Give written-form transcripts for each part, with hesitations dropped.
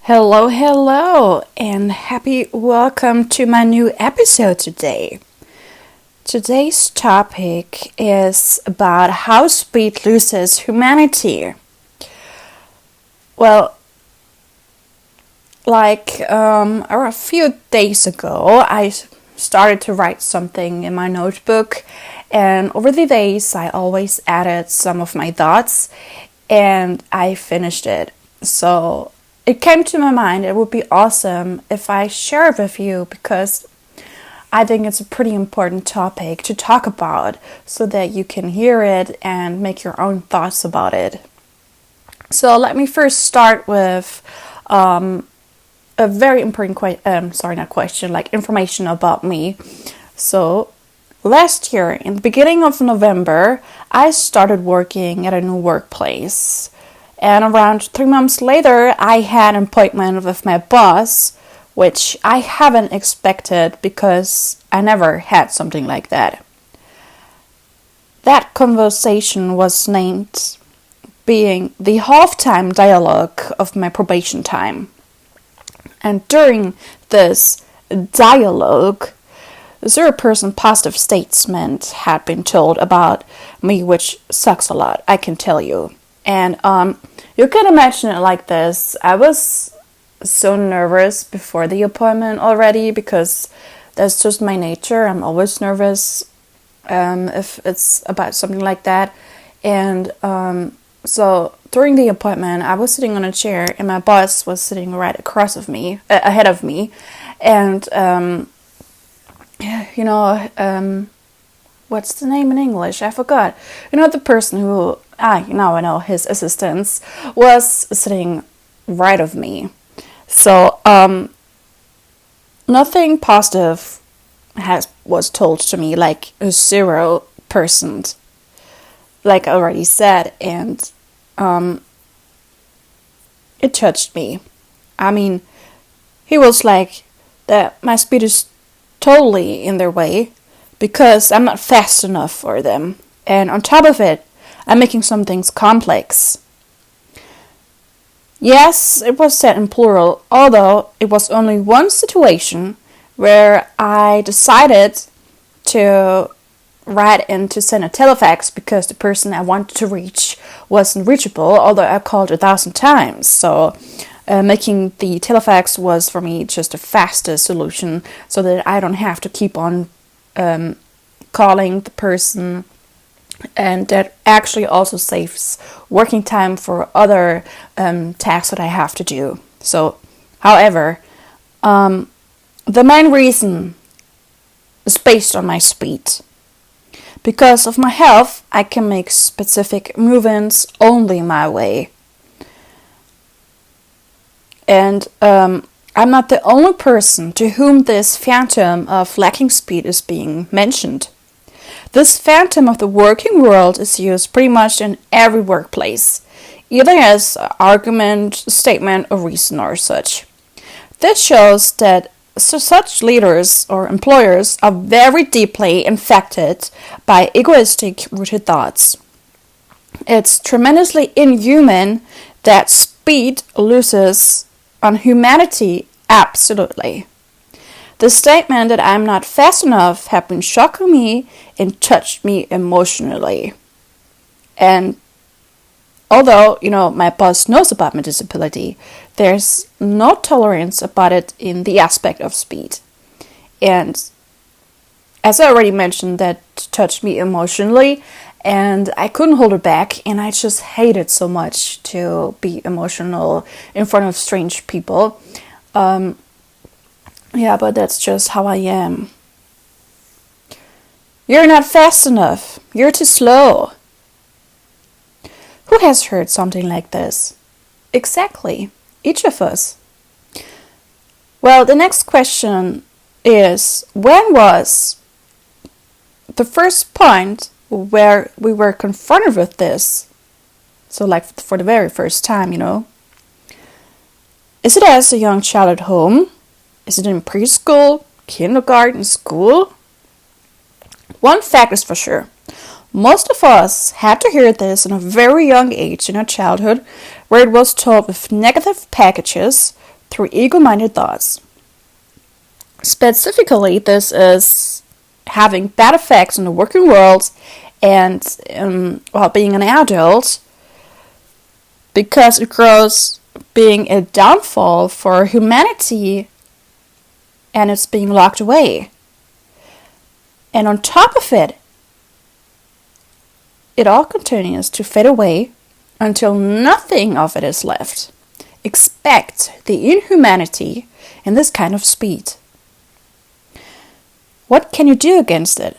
Hello, hello, and happy welcome to my new episode today. Today's topic is about how speed loses humanity. Well, a few days ago, I started to write something in my notebook, and over the days, I always added some of my thoughts, and I finished it. So it came to my mind it would be awesome if I share it with you because I think it's a pretty important topic to talk about so that you can hear it and make your own thoughts about it. So let me first start with a very important information about me. So last year, in the beginning of November, I started working at a new workplace. And around 3 months later, I had an appointment with my boss, which I haven't expected because I never had something like that. That conversation was named being the halftime dialogue of my probation time. And during this dialogue, 0% positive statement had been told about me, which sucks a lot, I can tell you. And you can imagine it like this. I was so nervous before the appointment already because that's just my nature. I'm always nervous if it's about something like that. And so during the appointment, I was sitting on a chair and my boss was sitting right ahead of me. And, what's the name in English? I forgot. The person who, now I know, his assistant was sitting right of me. So, nothing positive was told to me, like 0%, like I already said, and it touched me. I mean, he was like that my speed is totally in their way because I'm not fast enough for them. And on top of it, I'm making some things complex. Yes, it was said in plural, although it was only one situation where I decided to write in to send a telefax because the person I wanted to reach wasn't reachable, although I called 1,000 times. So making the telefax was for me just a faster solution so that I don't have to keep on calling the person, and that actually also saves working time for other tasks that I have to do. So, however, the main reason is based on my speed. Because of my health, I can make specific movements only my way. And I'm not the only person to whom this phantom of lacking speed is being mentioned. This phantom of the working world is used pretty much in every workplace, either as argument, statement, or reason or such. This shows that such leaders or employers are very deeply infected by egoistic rooted thoughts. It's tremendously inhuman that speed loses on humanity. Absolutely. The statement that I'm not fast enough have been shocking me and touched me emotionally. And although, my boss knows about my disability, there's no tolerance about it in the aspect of speed. And as I already mentioned, that touched me emotionally and I couldn't hold it back, and I just hated so much to be emotional in front of strange people. But that's just how I am. You're not fast enough. You're too slow. Who has heard something like this? Exactly. Each of us. Well, the next question is, when was the first point where we were confronted with this? So like for the very first time, Is it as a young child at home? Is it in preschool, kindergarten, school? One fact is for sure. Most of us had to hear this in a very young age in our childhood, where it was told with negative packages through ego-minded thoughts. Specifically, this is having bad effects on the working world and while being an adult, because it grows being a downfall for humanity and it's being locked away. And on top of it, it all continues to fade away until nothing of it is left. Expect the inhumanity in this kind of speed. What can you do against it?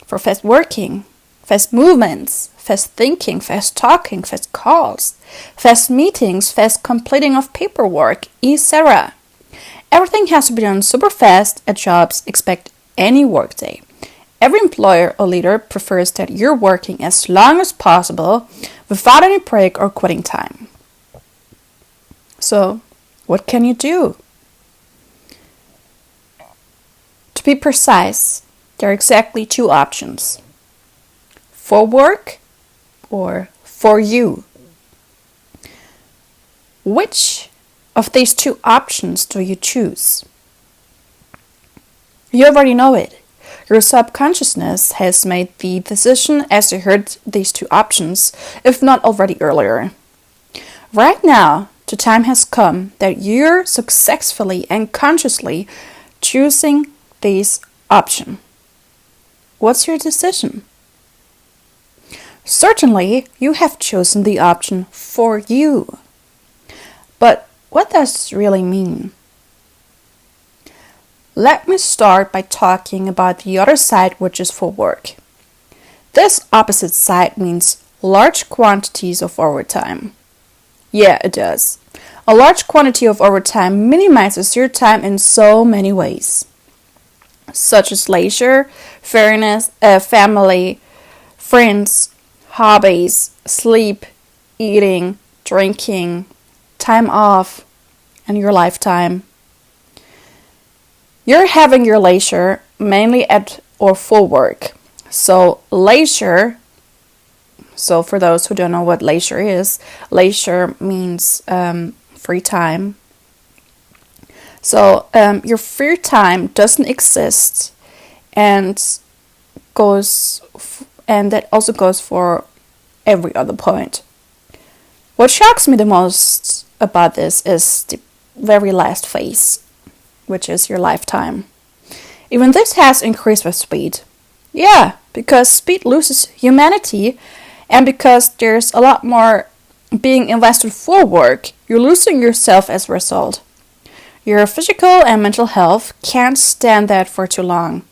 For fast working, fast movements, fast thinking, fast talking, fast calls, fast meetings, fast completing of paperwork, etc. Everything has to be done super fast at jobs. Expect any workday. Every employer or leader prefers that you're working as long as possible without any break or quitting time. So, what can you do? To be precise, there are exactly two options. For work or for you. Which of these two options do you choose? You already know it. Your subconsciousness has made the decision as you heard these two options, if not already earlier. Right now, the time has come that you're successfully and consciously choosing this option. What's your decision? Certainly, you have chosen the option for you. But what does this really mean? Let me start by talking about the other side, which is for work. This opposite side means large quantities of overtime. Yeah, it does. A large quantity of overtime minimizes your time in so many ways, such as leisure, fairness, family, friends, hobbies, sleep, eating, drinking, time off, and your lifetime. You're having your leisure mainly at or for work. So leisure, so for those who don't know what leisure means free time. So your free time doesn't exist, and that also goes for every other point. What shocks me the most about this is the very last phase, which is your lifetime. Even this has increased with speed. Yeah, because speed loses humanity, and because there's a lot more being invested for work, you're losing yourself as a result. Your physical and mental health can't stand that for too long.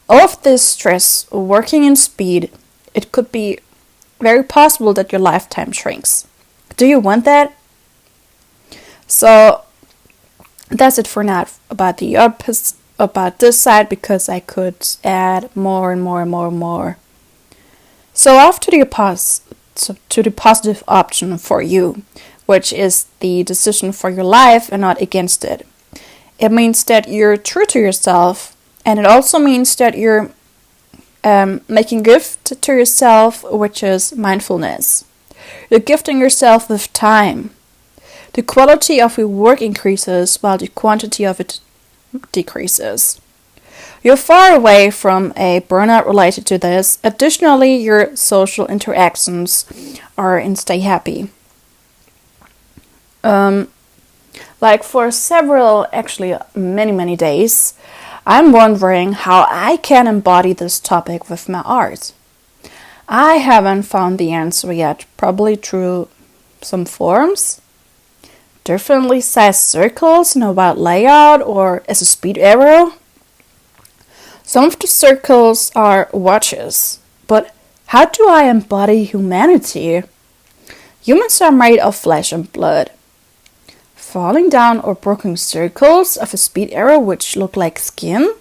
All of this stress, working in speed, it could be very possible that your lifetime shrinks. Do you want that? So that's it for now about this side, because I could add more and more and more and more. So off to the positive option for you, which is the decision for your life and not against it. It means that you're true to yourself, and it also means that you're making gift to yourself, which is mindfulness. You're gifting yourself with time. The quality of your work increases while the quantity of it decreases. You're far away from a burnout related to this. Additionally, your social interactions are in stay happy. Like for several, actually many days, I'm wondering how I can embody this topic with my art. I haven't found the answer yet, probably through some forums, differently sized circles in a wild layout, or as a speed arrow. Some of the circles are watches, but how do I embody humanity? Humans are made of flesh and blood. Falling down or broken circles of a speed arrow which look like skin?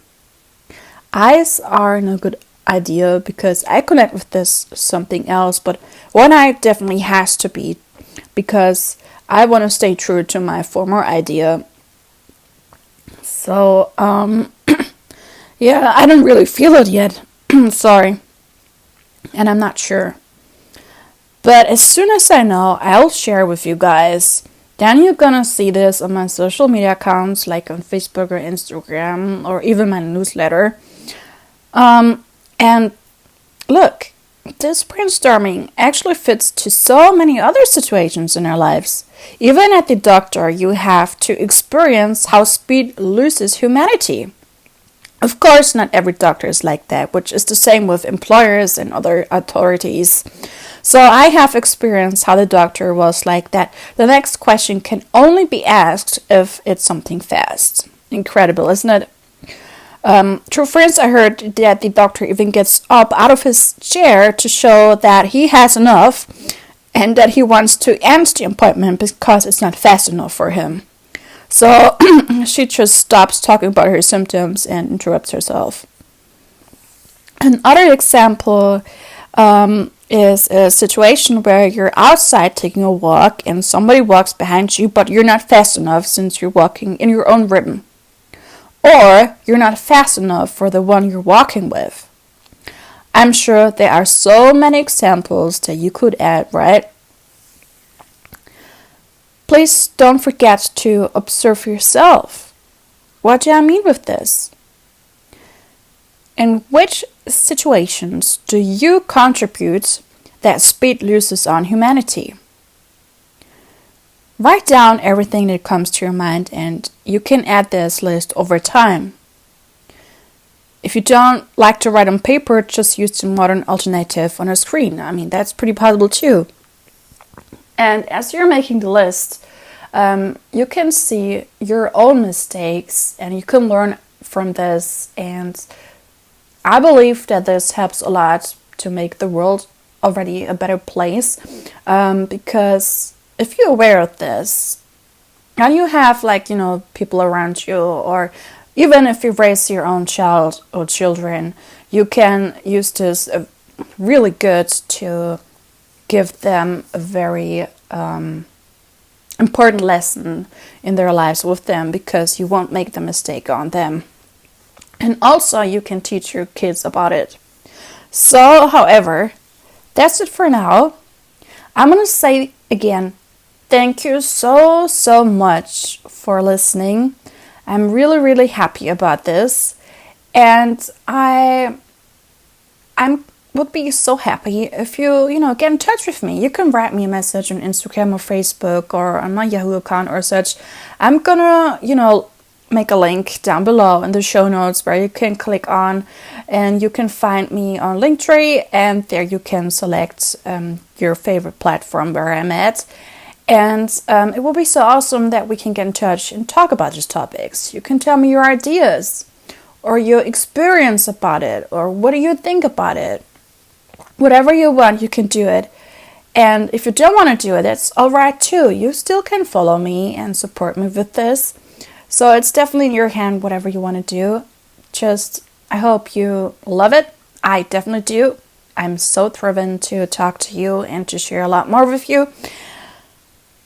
Eyes are no good idea because I connect with this something else, but one eye definitely has to be, because I want to stay true to my former idea. So, yeah, I don't really feel it yet. Sorry. And I'm not sure. But as soon as I know, I'll share with you guys. then you're gonna see this on my social media accounts, like on Facebook or Instagram, or even my newsletter. And look, this brainstorming actually fits to so many other situations in our lives. Even at the doctor, you have to experience how speed loses humanity. Of course, not every doctor is like that, which is the same with employers and other authorities. So I have experienced how the doctor was like that. The next question can only be asked if it's something fast. Incredible, isn't it? Through friends, I heard that the doctor even gets up out of his chair to show that he has enough and that he wants to end the appointment because it's not fast enough for him. So she just stops talking about her symptoms and interrupts herself. Another example is a situation where you're outside taking a walk and somebody walks behind you, but you're not fast enough since you're walking in your own rhythm. Or you're not fast enough for the one you're walking with. I'm sure there are so many examples that you could add, right? Please don't forget to observe yourself. What do I mean with this? In which situations do you contribute that speed loses on humanity? Write down everything that comes to your mind and you can add this list over time. If you don't like to write on paper, just use the modern alternative on a screen. I mean, that's pretty possible too. And as you're making the list, you can see your own mistakes and you can learn from this. And I believe that this helps a lot to make the world already a better place, because if you're aware of this and you have people around you, or even if you raise your own child or children, you can use this really good to give them a very important lesson in their lives with them, because you won't make the mistake on them. And also you can teach your kids about it. So, however, that's it for now. I'm going to say again, thank you so much for listening. I'm really happy about this. And I would be so happy if you get in touch with me. You can write me a message on Instagram or Facebook or on my Yahoo account or such. I'm gonna, make a link down below in the show notes where you can click on, and you can find me on Linktree, and there you can select your favorite platform where I'm at. And it will be so awesome that we can get in touch and talk about these topics. You can tell me your ideas or your experience about it, or what do you think about it. Whatever you want, you can do it. And if you don't want to do it, that's alright too. You still can follow me and support me with this. So it's definitely in your hand, whatever you want to do. Just, I hope you love it. I definitely do. I'm so driven to talk to you and to share a lot more with you.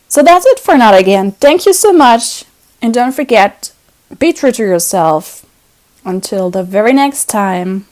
So that's it for now again. Thank you so much. And don't forget, be true to yourself. Until the very next time.